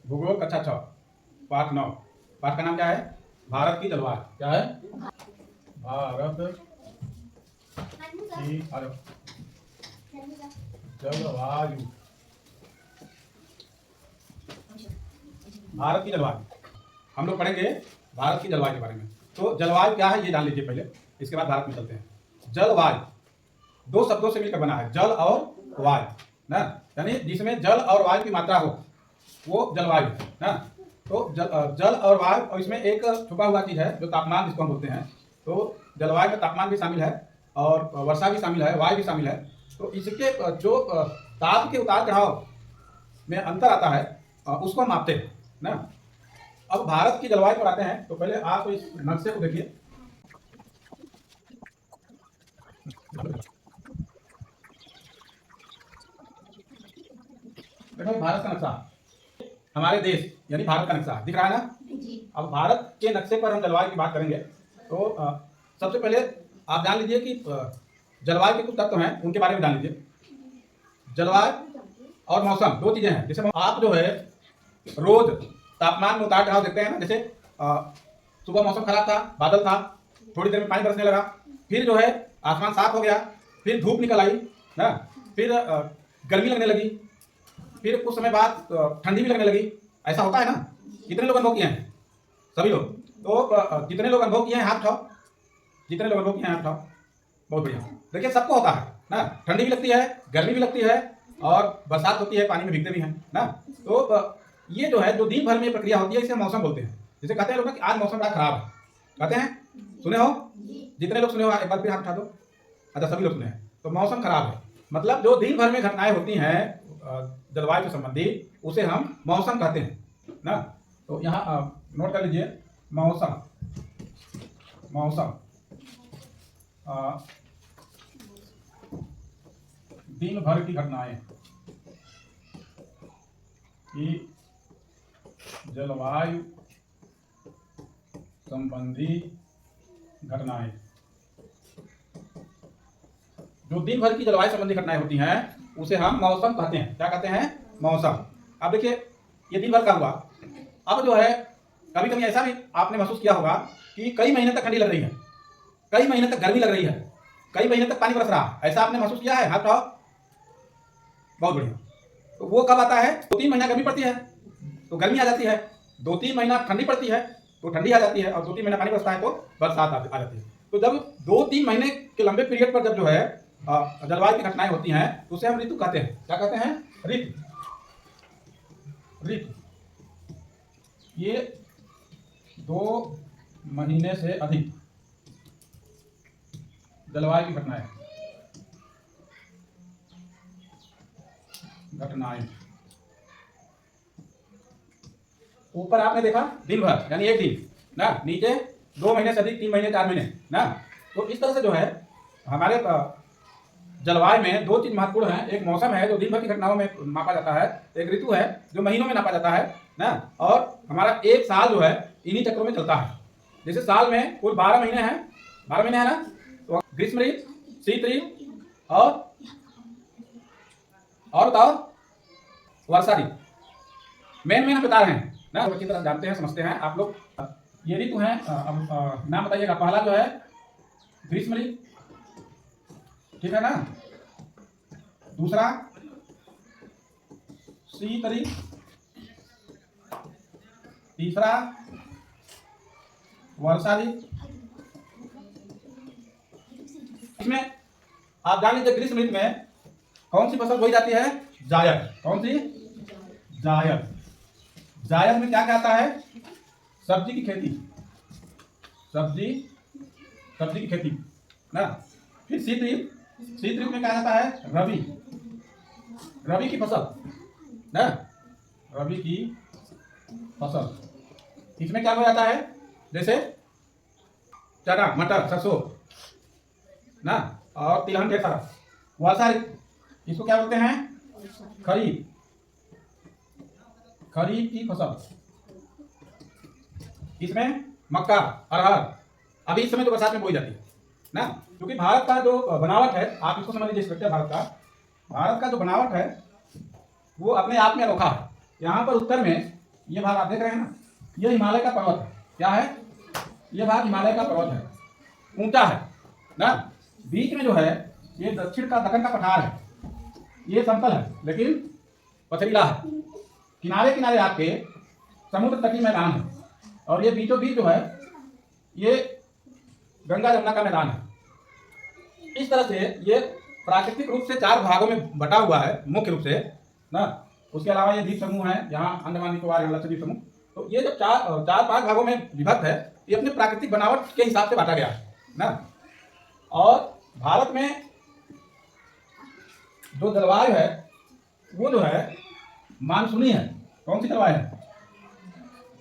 भूगोल कक्षा 6 पाठ 9। पाठ का नाम क्या है? भारत की जलवायु। क्या है? भारत की जलवायु। भारत की जलवायु हम लोग पढ़ेंगे भारत की जलवायु के बारे में। तो जलवायु क्या है ये जान लीजिए पहले, इसके बाद भारत में चलते हैं। जलवायु दो शब्दों से मिलकर बना है, जल और वायु ना, यानी जिसमें जल और वायु की मात्रा हो वो जलवायु है ना। तो जल और वायु, और इसमें एक छुपा हुआ चीज है जो तापमान, जिसको हम बोलते हैं। तो जलवायु में तापमान भी शामिल है और वर्षा भी शामिल है, वायु भी शामिल है। तो इसके जो ताप के उतार चढ़ाव में अंतर आता है उसको हम मापते हैं ना। अब भारत की जलवायु पर आते हैं, तो पहले आप इस नक्शे को देखिए। देखो भारत का नक्शा, हमारे देश यानी भारत का नक्शा दिख रहा है ना जी। अब भारत के नक्शे पर हम जलवायु की बात करेंगे। तो सबसे पहले आप जान लीजिए कि जलवायु के कुछ तत्व हैं, उनके बारे में जान लीजिए। जलवायु और मौसम दो चीजें हैं। जैसे आप जो है रोज तापमान में उतार चढ़ाव देखते हैं ना, जैसे सुबह मौसम खराब था, बादल था, थोड़ी देर में पानी बरसने लगा, फिर जो है आसमान साफ हो गया, फिर धूप निकल आई ना, फिर गर्मी लगने लगी, फिर कुछ समय बाद ठंडी भी लगने लगी। ऐसा होता है ना। कितने लोग अनुभव किए हैं? सभी लोग। तो जितने लोग अनुभव किए हैं हाथ उठाओ, जितने लोग अनुभव किए हैं हाथ उठाओ। बहुत बढ़िया। देखिए सबको होता है ना, ठंडी भी लगती है, गर्मी भी लगती है, और बरसात होती है, पानी में भीगते भी हैं ना। तो ये जो है, जो दिन भर में प्रक्रिया होती है, इसे मौसम बोलते हैं। जैसे कहते हैं लोग कि आज मौसम बड़ा खराब है, कहते हैं, सुने हो? जितने लोग सुने हो एक बार फिर हाथ उठा दो। अच्छा, सभी लोग सुने हैं। तो मौसम खराब है मतलब जो दिन भर में घटनाएं होती हैं जलवायु से संबंधित, उसे हम मौसम कहते हैं ना। तो यहाँ नोट कर लीजिए, मौसम, मौसम दिन भर की घटनाएं की जलवायु संबंधी घटनाएं, जो दिन भर की जलवायु संबंधी घटनाएं होती हैं उसे हम मौसम कहते हैं। क्या कहते हैं? मौसम। अब देखिए ये दिन भर का हुआ। अब जो है कभी कभी ऐसा भी आपने महसूस किया होगा कि कई महीने तक ठंडी लग रही है, कई महीने तक गर्मी लग रही है, कई महीने तक पानी बरस रहा है। ऐसा आपने महसूस किया है? हाथ उठाओ। बहुत बढ़िया। तो वो कब आता है? 2-3 महीना गर्मी पड़ती है तो गर्मी आ जाती है, 2-3 महीना ठंडी पड़ती है तो ठंडी आ जाती है, और 2-3 महीना पानी बरसता है तो बरसात आ जाती है। तो जब 2-3 महीने के लंबे पीरियड पर जब जो है जलवायु की घटनाएं होती हैं तो उसे हम ऋतु कहते हैं। क्या कहते हैं? ऋतु। ऋतु ये 2 महीने से अधिक जलवायु की घटनाएं ऊपर आपने देखा दिन भर यानी एक दिन ना, नीचे 2 महीने से अधिक, 3 महीने, 4 महीने ना। तो इस तरह से जो है हमारे जलवायु में 2 चीज महत्वपूर्ण है। एक मौसम है जो दिन भर की घटनाओं में मापा जाता है, एक ऋतु है जो महीनों में नापा जाता है ना। और हमारा एक साल जो है इन्हीं चक्रों में चलता है। जैसे साल में कुल 12 महीने हैं, 12 महीने है ना। तो ग्रीष्म ऋतु, शीत ऋतु और बताओ वर्षा ऋतु। मेन हम बता रहे हैं ना, अच्छी तरह जानते हैं, समझते हैं आप लोग। ये ऋतु है। अब नाम बताइएगा। पहला जो है ग्रीष्म ऋतु, ठीक है ना। दूसरा शीत ऋतु, तीसरा वर्षा ऋतु। इसमें आप जान लीजिए ग्रीष्म ऋतु में कौन सी फसल बोई जाती है? जायद। कौन सी? जायद। जायद में क्या कहता है? सब्जी की खेती, सब्जी की खेती ना। फिर शीत ऋतु, शीत ऋतु में क्या जाता है? रबी, रबी की फसल ना, रबी की फसल। इसमें क्या हो जाता है? जैसे चना, मटर, सरसों ना, और तिलहन ढेर सारा। वर्षा ऋतु, इसको क्या बोलते हैं? खरीफ, खरीफ की फसल। इसमें मक्का, अरहर, अभी इस समय तो बरसात में बोई जाती है ना। क्योंकि भारत का जो बनावट है, आप इसको समझ लीजिए, स्ट्रक्चर भारत का जो बनावट है वो अपने आप में अनोखा है। यहाँ पर उत्तर में ये भाग आप देख रहे हैं ना, ये हिमालय का पर्वत है। क्या है? ये भाग हिमालय का पर्वत है, ऊंचा है ना। बीच में जो है ये दक्षिण का दक्कन का पठार है, ये समतल है लेकिन पथरीला है। किनारे किनारे आपके समुद्र तटीय मैदान है, और ये बीचों बीच जो है ये गंगा जमुना का मैदान है। इस तरह से ये प्राकृतिक रूप से 4 भागों में बटा हुआ है मुख्य रूप से ना। उसके अलावा ये द्वीप समूह है, यहाँ अंडमान निकोबार, यहाँ लक्षद्वीप समूह। तो ये जो 4-5 भागों में विभक्त है, ये अपने प्राकृतिक बनावट के हिसाब से बांटा गया है ना। और भारत में जो जलवायु है वो जो है मानसूनी है। कौन सी जलवायु है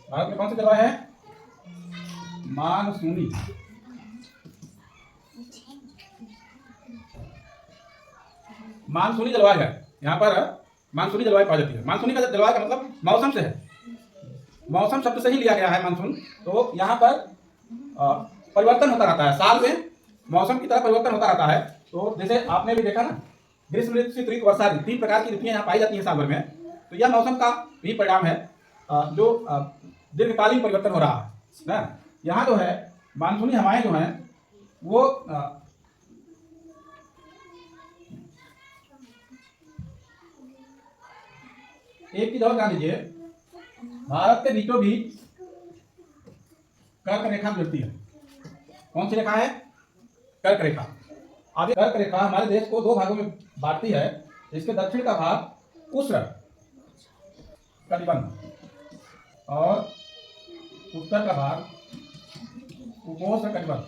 भारत में? कौन सी जलवायु है? मानसूनी। मानसूनी जलवायु है, यहाँ पर मानसूनी जलवायु पाई जाती है। मानसूनी का जलवायु का मतलब मौसम से है, मौसम शब्द से ही लिया गया है मानसून। तो यहाँ पर परिवर्तन होता रहता है, साल में मौसम की तरह परिवर्तन होता रहता है। तो जैसे आपने भी देखा ना, ग्रीष्म ऋतु, शीत ऋतु, वर्षा ऋतु, 3 प्रकार की ऋतुएं यहाँ पाई जाती हैं साल भर में। तो यह मौसम का भी परिणाम है जो दीर्घकालीन परिवर्तन हो रहा है ना। यहाँ जो है मानसूनी हवाएं जो हैं वो एक चीज और जान लीजिए, भारत के बीचों बीच कर्क रेखा गुजरती है। कौन सी रेखा है? कर्क रेखा। अब ये कर्क रेखा हमारे देश को 2 भागों में बांटती है। इसके दक्षिण का भाग उष्ण कटिबंध और उत्तर का भाग उपोष्ण कटिबंध।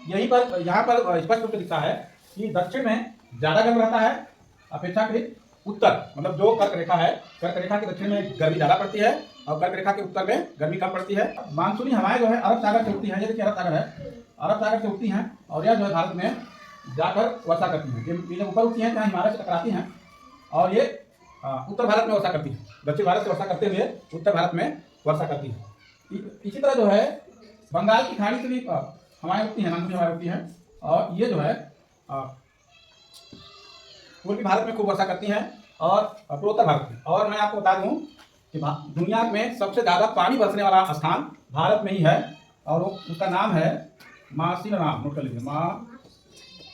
यहीं पर यहाँ पर स्पष्ट रूप से दिखता है कि दक्षिण में ज्यादा गर्म रहता है अपेक्षाकृत उत्तर, मतलब जो कर्क रेखा है, कर्क रेखा के दक्षिण में गर्मी ज्यादा पड़ती है और कर्क रेखा के उत्तर में गर्मी कम पड़ती है। मानसूनी हवाएं जो है अरब सागर से उठती हैं, जैसे कि अरब सागर है, अरब सागर से उठती हैं और यह जो है भारत में जाकर वर्षा करती हैं। ये जब ऊपर उठती हैं जहाँ हिमालय से टकराती हैं और ये उत्तर भारत में वर्षा करती है। दक्षिण भारत से वर्षा करते हुए उत्तर भारत में वर्षा करती है। इसी तरह जो है बंगाल की खाड़ी से भी हवाएं उठती हैं, मानसूनी हवाएं उठती हैं और ये जो है पूर्वी भारत में खूब वर्षा करती हैं और पूर्वोत्तर भारत में। और मैं आपको बता दूं कि दुनिया में सबसे ज़्यादा पानी बरसने वाला स्थान भारत में ही है और उसका नाम है मासिनराम। नोट कर लीजिए, मासिनराम।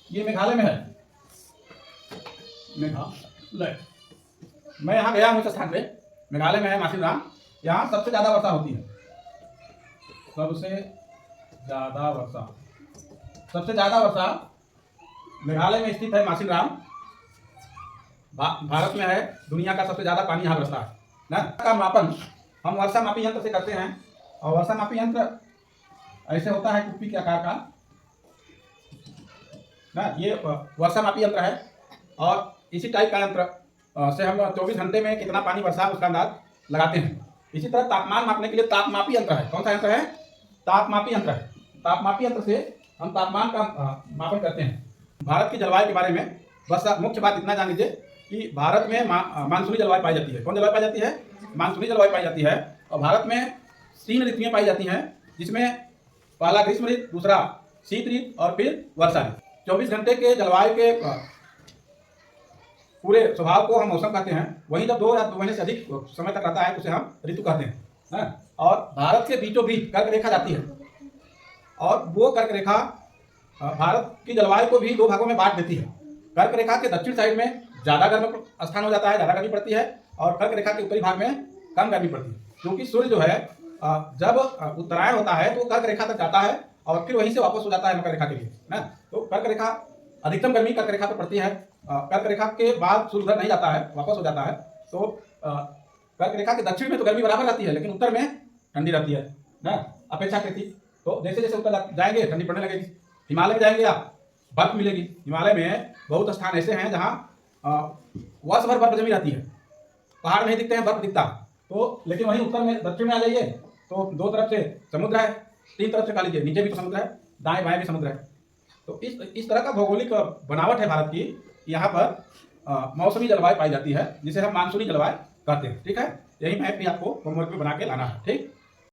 ये मेघालय में है, मेघालय। मैं यहाँ गया हूँ इस स्थान पे, मेघालय में है मासिनराम। यहाँ सबसे ज़्यादा वर्षा होती है, सबसे ज़्यादा वर्षा मेघालय में स्थित है मासिनराम। भारत में है, दुनिया का सबसे ज्यादा पानी यहाँ बरसता है ना। का मापन हम वर्षा मापी यंत्र से करते हैं और वर्षा मापी यंत्र ऐसे होता है कुप्पी के आकार का ना। ये वर्षा मापी यंत्र है और इसी टाइप का यंत्र से हम 24 घंटे में कितना पानी बरसा उसका अंदाज लगाते हैं। इसी तरह तापमान मापने के लिए तापमापी यंत्र है। कौन सा यंत्र है? तापमापी यंत्र है। तापमापी यंत्र से हम तापमान का मापन करते हैं। भारत की जलवायु के बारे में बस मुख्य बात इतना जान लीजिए कि भारत में मानसूनी जलवायु पाई जाती है। कौन जलवायु पाई जाती है? मानसूनी जलवायु पाई जाती है। और भारत में 3 ऋतुएं पाई जाती हैं, जिसमें पहला ग्रीष्म ऋतु, दूसरा शीत ऋतु और फिर वर्षा ऋतु। 24 घंटे के जलवायु के पूरे स्वभाव को हम मौसम कहते हैं। वहीं जब 2 या 2 महीने से अधिक समय तक रहता है तो उसे हम ऋतु कहते हैं। और भारत के बीचों बीच कर्क रेखा जाती है और वो कर्क रेखा भारत की जलवायु को भी 2 भागों में बांट देती है। कर्क रेखा के दक्षिण साइड में ज़्यादा गर्म स्थान हो जाता है, ज़्यादा गर्मी पड़ती है, और कर्क रेखा के उत्तरी भाग में कम गर्मी पड़ती है। क्योंकि सूर्य जो है जब उत्तरायण होता है तो कर्क रेखा तक जाता है और फिर वहीं से वापस हो जाता है मकर रेखा के लिए ना। तो कर्क रेखा अधिकतम गर्मी कर्क रेखा पर पड़ती है। कर्क रेखा के बाद सूर्य उधर नहीं जाता है, वापस हो जाता है। तो कर्क रेखा के दक्षिण में तो गर्मी बराबर रहती है, लेकिन उत्तर में ठंडी रहती है ना अपेक्षाकृत। तो जैसे जैसे उत्तर जाएंगे ठंडी पड़ने लगेगी। हिमालय में जाएंगे आप, बर्फ मिलेगी। हिमालय में बहुत स्थान ऐसे हैं जहाँ वर्ष भर बर्फ जमी रहती है, पहाड़ नहीं दिखते हैं, बर्फ दिखता है। तो लेकिन वहीं उत्तर में, दक्षिण में आ जाइए तो 2 तरफ से समुद्र है, 3 तरफ से खा लीजिए, नीचे भी तो समुद्र है, दाएं बाएं भी समुद्र है। तो इस तरह का भौगोलिक बनावट है भारत की। यहाँ पर मौसमी जलवायु पाई जाती है, जिसे हम मानसूनी जलवायु कहते हैं। ठीक है, यही मैप भी आपको होमवर्क में बना के लाना है। ठीक।